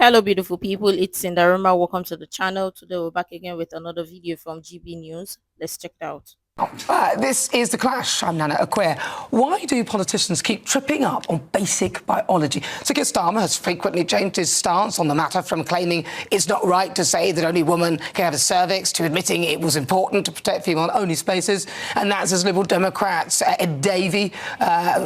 Hello beautiful people, it's Sindafam. Welcome to the channel. Today we're back again with another video from GB News. Let's check it out. This is The Clash. I'm Nana Aquare. Why do politicians keep tripping up on basic biology? So Keir Starmer has frequently changed his stance on the matter, from claiming it's not right to say that only women can have a cervix to admitting it was important to protect female-only spaces, and that's as Liberal Democrats. Ed Davey,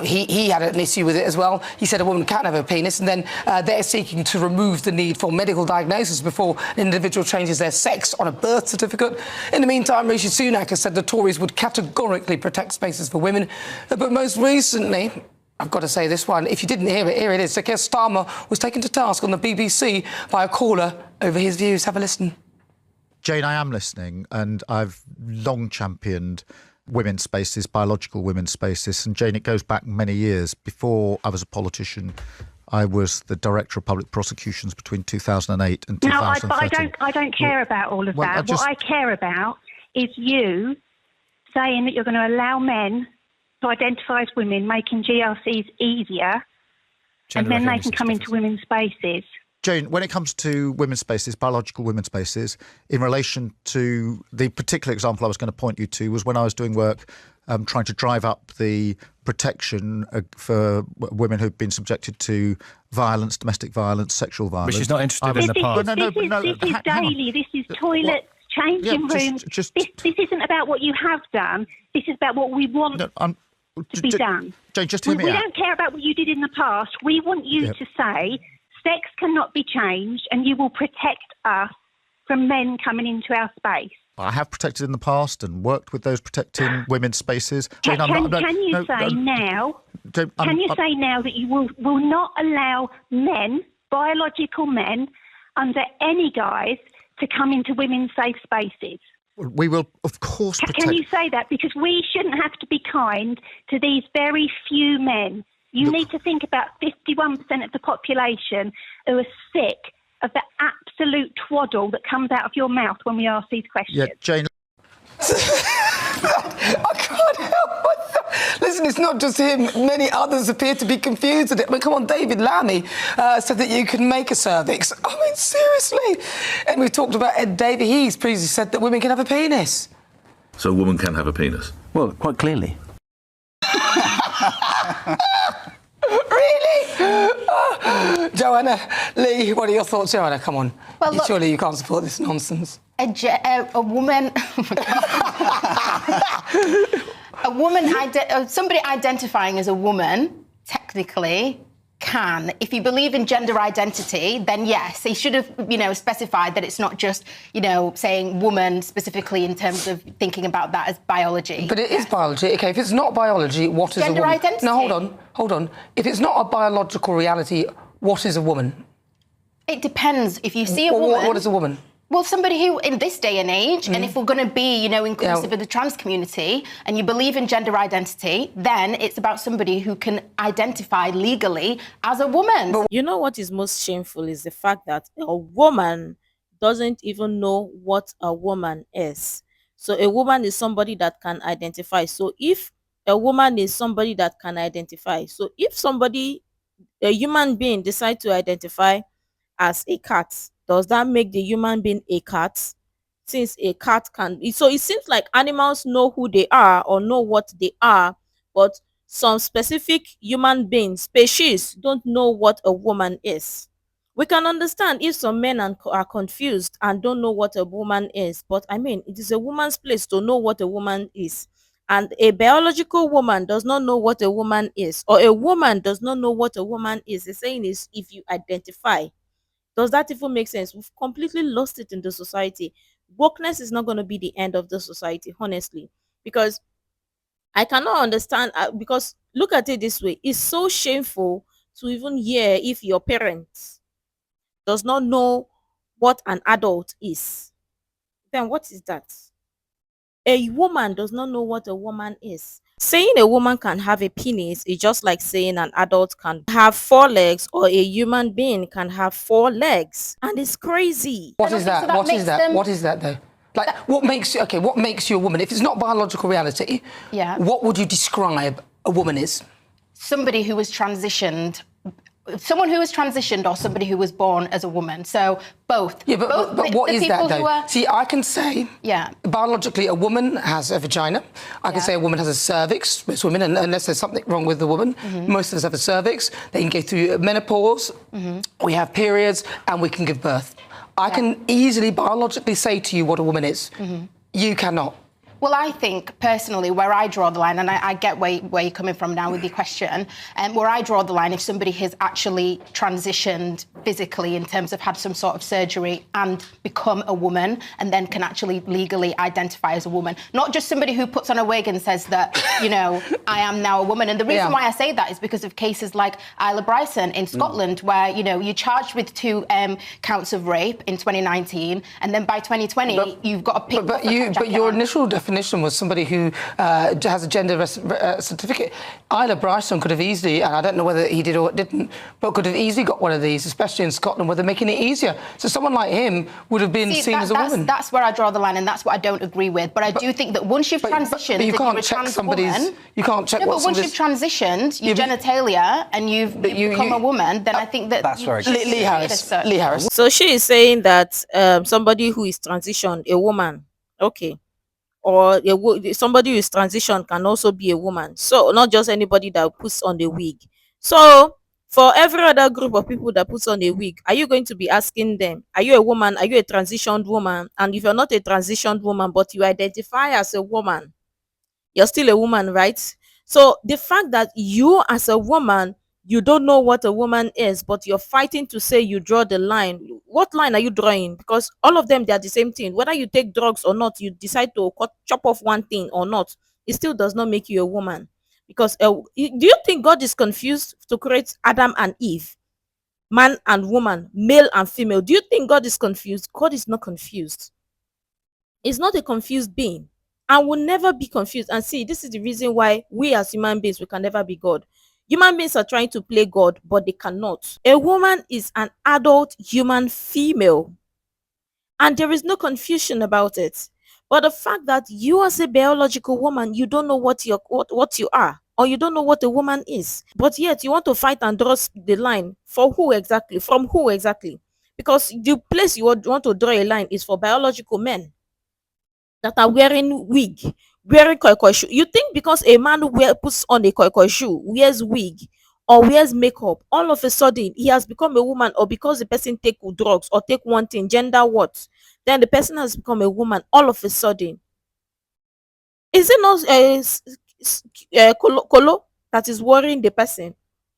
he had an issue with it as well. He said a woman can't have a penis, and then they're seeking to remove the need for medical diagnosis before an individual changes their sex on a birth certificate. In the meantime, Rishi Sunak has said the Tories would categorically protect spaces for women. But most recently, I've got to say this one, if you didn't hear it, here it is. So Keir Starmer was taken to task on the BBC by a caller over his views. Have a listen. Jane, I am listening, and I've long championed women's spaces, biological women's spaces. And Jane, it goes back many years. Before I was a politician, I was the Director of Public Prosecutions between 2008 and 2013. No, I don't care about all of that. What I care about is you saying that you're going to allow men to identify as women, making GRCs easier, and then they can come into women's spaces. Jane, when it comes to women's spaces, biological women's spaces, in relation to the particular example I was going to point you to was when I was doing work trying to drive up the protection for women who've been subjected to violence, domestic violence, sexual violence. But she's not interested in the past. This is daily. This is toilets. Changing rooms. This isn't about what you have done. This is about what we want to be done. Jane, just hear me out. We don't care about what you did in the past. We want you to say sex cannot be changed, and you will protect us from men coming into our space. I have protected in the past and worked with those protecting women's spaces. Jane, can you say now that you will not allow men, biological men, under any guise, to come into women's safe spaces? We will, of course, protect... Can you say that? Because we shouldn't have to be kind to these very few men. You need to think about 51% of the population who are sick of the absolute twaddle that comes out of your mouth when we ask these questions. Yeah, Jane... I can't help myself. Listen, it's not just him. Many others appear to be confused with it. I mean, come on, David Lammy said that you can make a cervix. I mean, seriously. And we talked about Ed Davey. He's previously said that women can have a penis. So a woman can have a penis? Well, quite clearly. Really? Joanna Lee, what are your thoughts, Joanna? Come on. Well, look, surely you can't support this nonsense. A woman... somebody identifying as a woman, technically, can. If you believe in gender identity, then yes, he should have, specified that it's not just, saying woman specifically in terms of thinking about that as biology. But it is biology. OK, if it's not biology, what is gender a woman? Identity. No, hold on. If it's not a biological reality, what is a woman? It depends. If you see a woman... What is a woman? Well, somebody who, in this day and age, and if we're going to be, inclusive of the trans community, and you believe in gender identity, then it's about somebody who can identify legally as a woman. You know what is most shameful is the fact that a woman doesn't even know what a woman is. So a woman is somebody that can identify. So if a woman is somebody that can identify, so if a human being decides to identify as a cat, does that make the human being a cat? Since a cat can... So it seems like animals know who they are or know what they are, but some specific human beings, species, don't know what a woman is. We can understand if some men are confused and don't know what a woman is, but I mean, it is a woman's place to know what a woman is. And a biological woman does not know what a woman is, or a woman does not know what a woman is. The saying is, if you identify. Does that even make sense? We've completely lost it in the society. Wokeness is not going to be the end of the society, honestly, because I cannot understand, because look at it this way. It's so shameful to even hear if your parents does not know what an adult is. Then what is that? A woman does not know what a woman is. Saying a woman can have a penis is just like saying an adult can have 4 legs or a human being can have 4 legs. And it's crazy. What is that? What is that? What is that, though? Like, what makes you a woman? If it's not biological reality, what would you describe a woman as? Somebody who was transitioned someone who was transitioned or somebody who was born as a woman. So both. Yeah, but what is that though? See, I can say, biologically, a woman has a vagina. I can say a woman has a cervix. Most women, unless there's something wrong with the woman, most of us have a cervix. They can go through menopause. We have periods, and we can give birth. I can easily biologically say to you what a woman is. You cannot. Well, I think, personally, where I draw the line, and I get where you're coming from now with your question, where I draw the line, if somebody has actually transitioned physically in terms of had some sort of surgery and become a woman and then can actually legally identify as a woman, not just somebody who puts on a wig and says that, you know, I am now a woman. And the reason why I say that is because of cases like Isla Bryson in Scotland, where, you know, you're charged with 2 counts of rape in 2019, and then by 2020, you've got a pick. But your initial definition was somebody who has a gender certificate. Isla Bryson could have easily, and I don't know whether he did or didn't, but could have easily got one of these, especially in Scotland, where they're making it easier. So someone like him would have been seen as a woman. That's where I draw the line, and that's what I don't agree with. But I do think that once you've transitioned, you can't check somebody's. You can't check. No, but once you've transitioned, your genitalia, and you've become a woman, then I think that that's very good. Lee Harris. So she is saying that somebody who is transitioned, a woman, okay, or somebody who is transitioned can also be a woman. So not just anybody that puts on the wig. So for every other group of people that puts on a wig, are you going to be asking them, are you a woman? Are you a transitioned woman? And if you're not a transitioned woman, but you identify as a woman, you're still a woman, right? So the fact that you as a woman, you don't know what a woman is, but you're fighting to say you draw the line. What line are you drawing? Because all of them, they are the same thing. Whether you take drugs or not, you decide to chop off one thing or not, it still does not make you a woman. Because do you think God is confused to create Adam and Eve, man and woman, male and female? Do you think God is confused? God is not confused. He's not a confused being, and will never be confused. And see, this is the reason why we as human beings, we can never be God. Human beings are trying to play God, but they cannot. A woman is an adult human female, and there is no confusion about it. But the fact that you as a biological woman, you don't know what you are, or you don't know what a woman is, but yet you want to fight and draw the line for who exactly, from who exactly? Because the place you want to draw a line is for biological men that are wearing wig, wearing koi shoe. You think because a man puts on a koi shoe, wears wig, or wears makeup, all of a sudden he has become a woman, or because the person take drugs or take one thing, gender what, then the person has become a woman all of a sudden? Is it not Kolo that is worrying the person?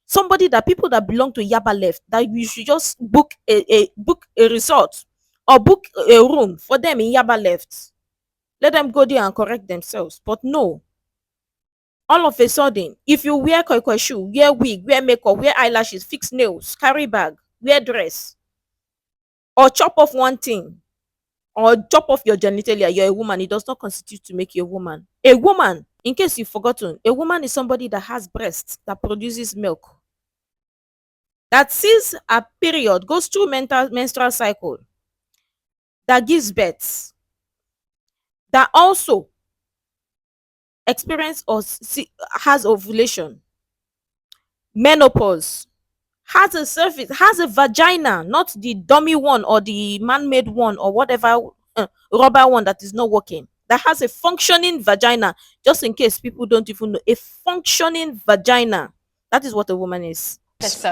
Somebody that people that belong to Yaba left, that you should just book a resort or book a room for them in Yaba left. Let them go there and correct themselves. But no. All of a sudden, if you wear koi shoe, wear wig, wear makeup, wear eyelashes, fix nails, carry bag, wear dress, or chop off one thing, or chop off your genitalia, you're a woman, it does not constitute to make you a woman. A woman, in case you've forgotten, a woman is somebody that has breasts, that produces milk, that sees a period, goes through menstrual cycle, that gives birth, that also experience or has ovulation, menopause, has a surface, has a vagina, not the dummy one or the man-made one or whatever rubber one that is not working, that has a functioning vagina. Just in case people don't even know, a functioning vagina, that is what a woman is.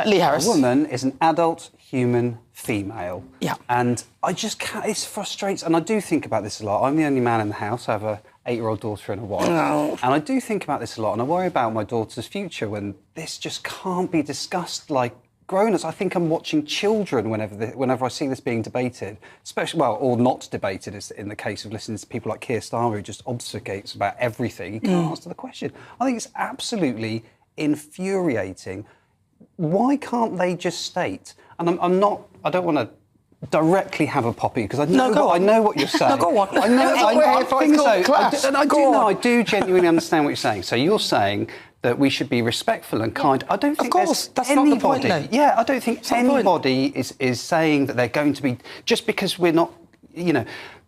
Lee Harris. A woman is an adult human female. Yeah. And I just can't, it frustrates, and I do think about this a lot. I'm the only man in the house. I have a 8-year-old daughter and a wife. No. And I do think about this a lot, and I worry about my daughter's future when this just can't be discussed like grown-ups. I think I'm watching children whenever I see this being debated, especially, well, or not debated, as in the case of listening to people like Keir Starmer, who just obfuscates about everything. He can't answer the question. I think it's absolutely infuriating. Why can't they just state? And I don't want to directly have a poppy because I know what you're saying. No, go on. I do genuinely understand what you're saying. So you're saying that we should be respectful and kind. I don't think that's not the point, though. Yeah, I don't think anybody is saying that they're going to be, just because we're not, you know,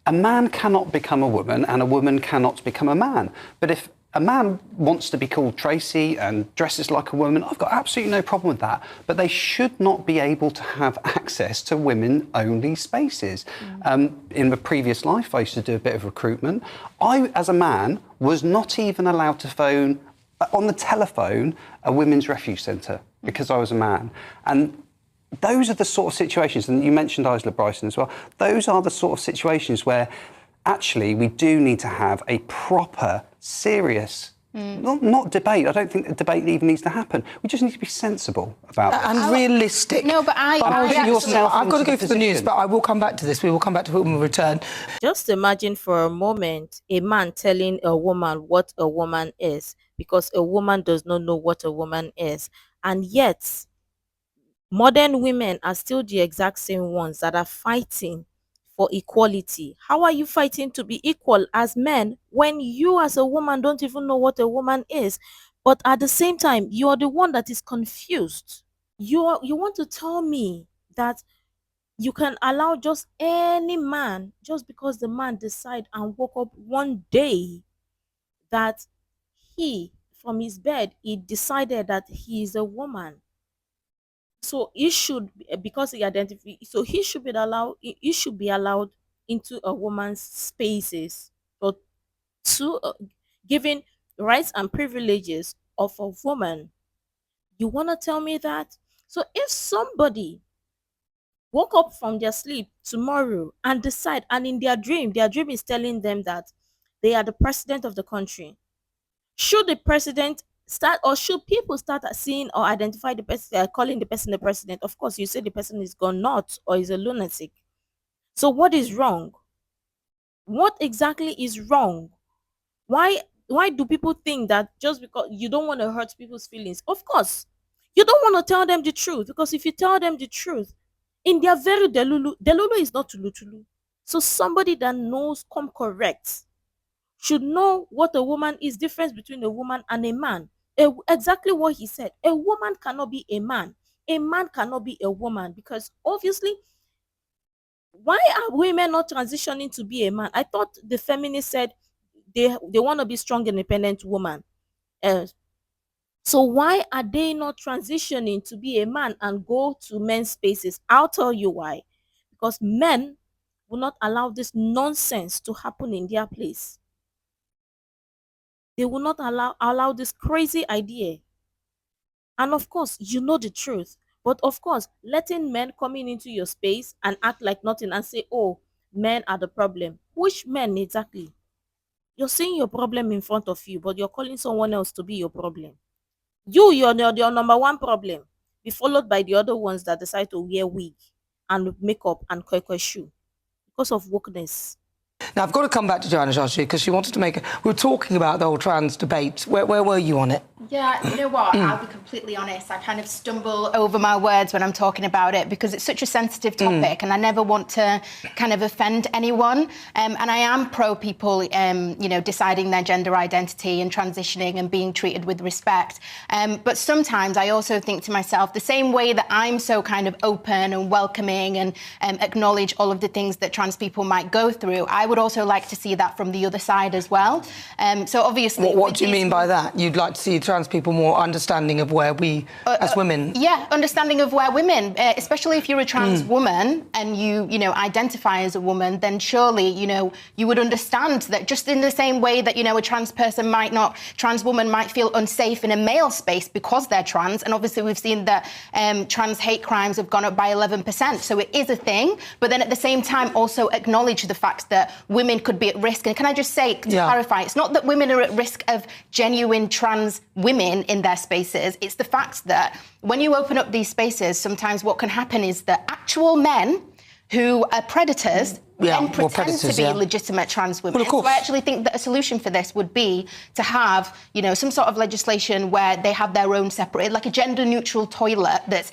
a man cannot become a woman and a woman cannot become a man. But if a man wants to be called Tracy and dresses like a woman. I've got absolutely no problem with that. But they should not be able to have access to women-only spaces. In the previous life, I used to do a bit of recruitment. I, as a man, was not even allowed to phone, on the telephone, a women's refuge centre because I was a man. And those are the sort of situations, and you mentioned Isla Bryson as well, those are the sort of situations where actually we do need to have a proper, serious, not debate. I don't think a debate even needs to happen. We just need to be sensible about it. And realistic. No, but I've got to go for the news, but I will come back to this. We will come back to it when we return. Just imagine for a moment a man telling a woman what a woman is, because a woman does not know what a woman is. And yet, modern women are still the exact same ones that are fighting for equality. How are you fighting to be equal as men when you as a woman don't even know what a woman is? But at the same time, you are the one that is confused. You want to tell me that you can allow just any man, just because the man decide and woke up one day that he, from his bed, he decided that he is a woman. So he should, because he identifies, so he should be allowed. He should be allowed into a woman's spaces, or to giving rights and privileges of a woman. You want to tell me that? So if somebody woke up from their sleep tomorrow and decide, and in their dream is telling them that they are the president of the country, should the president start, or should people start seeing or identify the person, calling the person the president? Of course, you say the person is gone nuts or is a lunatic. So what is wrong? What exactly is wrong? Why do people think that just because you don't want to hurt people's feelings? Of course, you don't want to tell them the truth, because if you tell them the truth, in their very delulu is not tulu. So somebody that knows come correct should know what a woman is, difference between a woman and a man. Exactly what he said. A woman cannot be a man. A man cannot be a woman, because obviously, why are women not transitioning to be a man? I thought the feminists said they want to be strong, independent woman. So why are they not transitioning to be a man and go to men's spaces? I'll tell you why. Because men will not allow this nonsense to happen in their place. They will not allow this crazy idea. And of course, you know the truth. But of course, letting men coming into your space and act like nothing and say, oh, men are the problem. Which men exactly? You're seeing your problem in front of you, but you're calling someone else to be your problem. You're your number one problem. Be followed by the other ones that decide to wear wig and makeup and koi shoe because of wokeness. Now, I've got to come back to Joanna Lee, because she wanted to make... We were talking about the whole trans debate. Where were you on it? Yeah, you know what? I'll be completely honest. I kind of stumble over my words when I'm talking about it, because it's such a sensitive topic and I never want to kind of offend anyone. And I am pro people, you know, deciding their gender identity and transitioning and being treated with respect. But sometimes I also think to myself, the same way that I'm so kind of open and welcoming and acknowledge all of the things that trans people might go through, I would also like to see that from the other side as well. So obviously... What do you mean by that? You'd like to see trans people more understanding of where we, as women... Yeah, understanding of where women, especially if you're a trans woman and you know, identify as a woman, then surely, you know, you would understand that just in the same way that, you know, a trans woman might feel unsafe in a male space because they're trans. And obviously we've seen that trans hate crimes have gone up by 11%. So it is a thing. But then at the same time, also acknowledge the fact that women could be at risk. And can I just say, to clarify, it's not that women are at risk of genuine trans women in their spaces. It's the fact that when you open up these spaces, sometimes what can happen is that actual men who are predators then pretend to be legitimate trans women. Well, so I actually think that a solution for this would be to have, you know, some sort of legislation where they have their own separate, like a gender-neutral toilet that's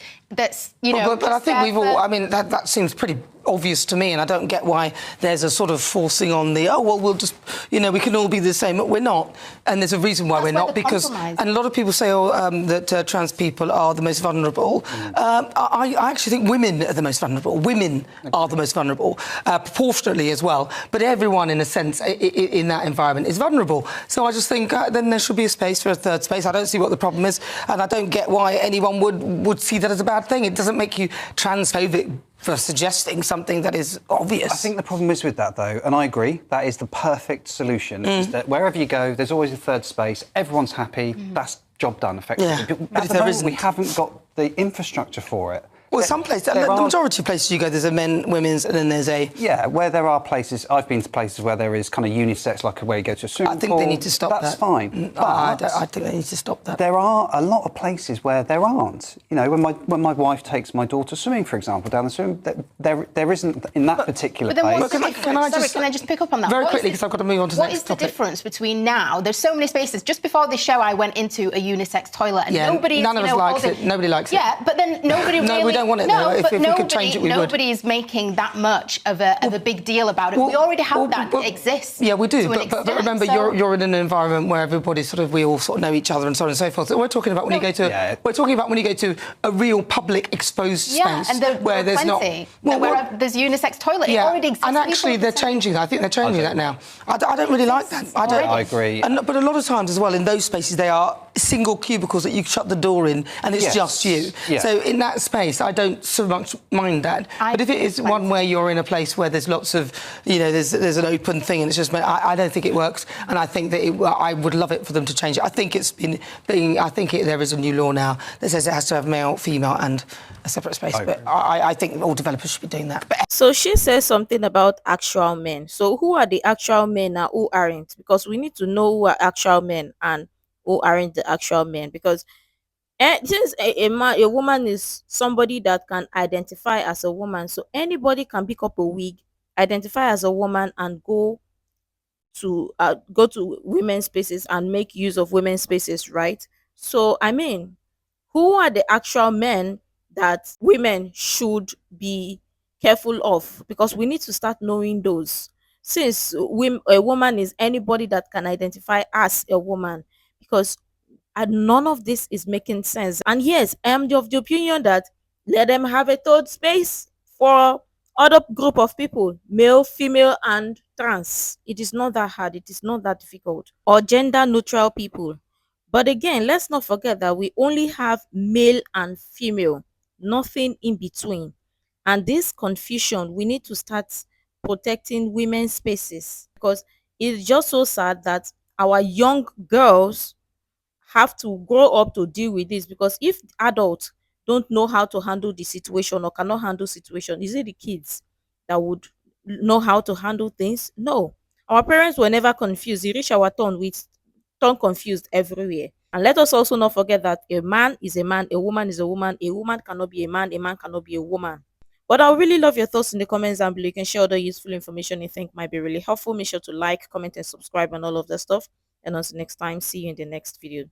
you know... But I think we've all... I mean, that seems pretty obvious to me, and I don't get why there's a sort of forcing on the, oh, well, we'll just, you know, we can all be the same. We're not. And there's a reason why we're not, because, and a lot of people say, that trans people are the most vulnerable. I actually think women are the most vulnerable. Women are the most vulnerable, proportionately as well. But everyone, in a sense, in that environment is vulnerable. So I just think then there should be a space for a third space. I don't see what the problem is, and I don't get why anyone would see that as a bad thing. It doesn't make you transphobic for suggesting something that is obvious. I think the problem is with that, though, and I agree, that is the perfect solution, is that wherever you go, there's always a third space, everyone's happy, that's job done, effectively. Yeah. But at the moment, we haven't got the infrastructure for it. Well, some places, the majority of places you go, there's a men, women's, and then there's a... Yeah, where there are places, I've been to places where there is kind of unisex, like where you go to a swimming pool. I think they need to stop that. That's fine. But I think they need to stop that. There are a lot of places where there aren't. You know, when my wife takes my daughter swimming, for example, down the swim, there isn't in that particular place. Can I just pick up on that? Very quickly, because I've got to move on to the next topic. What is the difference between now? There's so many spaces. Just before the show, I went into a unisex toilet, and none of us likes it. Nobody likes it. Yeah, but then nobody really... No, we don't want it, though. If we could change it, we would. Nobody's making that much of a big deal about it. We already have that exists. Yeah, we do. But remember, you're in an environment where everybody we all sort of know each other and so on and so forth. So we're talking about when you go to... We're talking about when you go to a real public exposed space where there's not... Where there's unisex toilet. It already exists. And actually, they're changing that. I think they're changing that now. I don't really like that. I agree. But a lot of times as well, in those spaces, they are single cubicles that you shut the door in and it's just you. Yeah. So in that space, I don't so much mind that. But if it is one where you're in a place where there's lots of, you know, there's an open thing and it's just, I don't think it works. And I think that I would love it for them to change it. I think it's there is a new law now that says it has to have male, female and a separate space. But I think all developers should be doing that. So she says something about actual men. So who are the actual men and who aren't? Because we need to know who are actual men and who aren't the actual men. Because since a woman is somebody that can identify as a woman, so anybody can pick up a wig, identify as a woman, and go to women's spaces and make use of women's spaces, right? So I mean, who are the actual men that women should be careful of? Because we need to start knowing those. Since a woman is anybody that can identify as a woman, because none of this is making sense. And yes, I am of the opinion that let them have a third space for other group of people, male, female, and trans. It is not that hard. It is not that difficult. Or gender neutral people. But again, let's not forget that we only have male and female, nothing in between. And this confusion, we need to start protecting women's spaces, because it's just so sad that our young girls have to grow up to deal with this. Because if adults don't know how to handle the situation or cannot handle situation, is it the kids that would know how to handle things? No, our parents were never confused. It reached our turn, we turn confused everywhere. And let us also not forget that a man is a man, a woman is a woman cannot be a man cannot be a woman. But I would really love your thoughts in the comments down below. You can share other useful information you think might be really helpful. Make sure to like, comment, and subscribe and all of that stuff. And until next time, see you in the next video.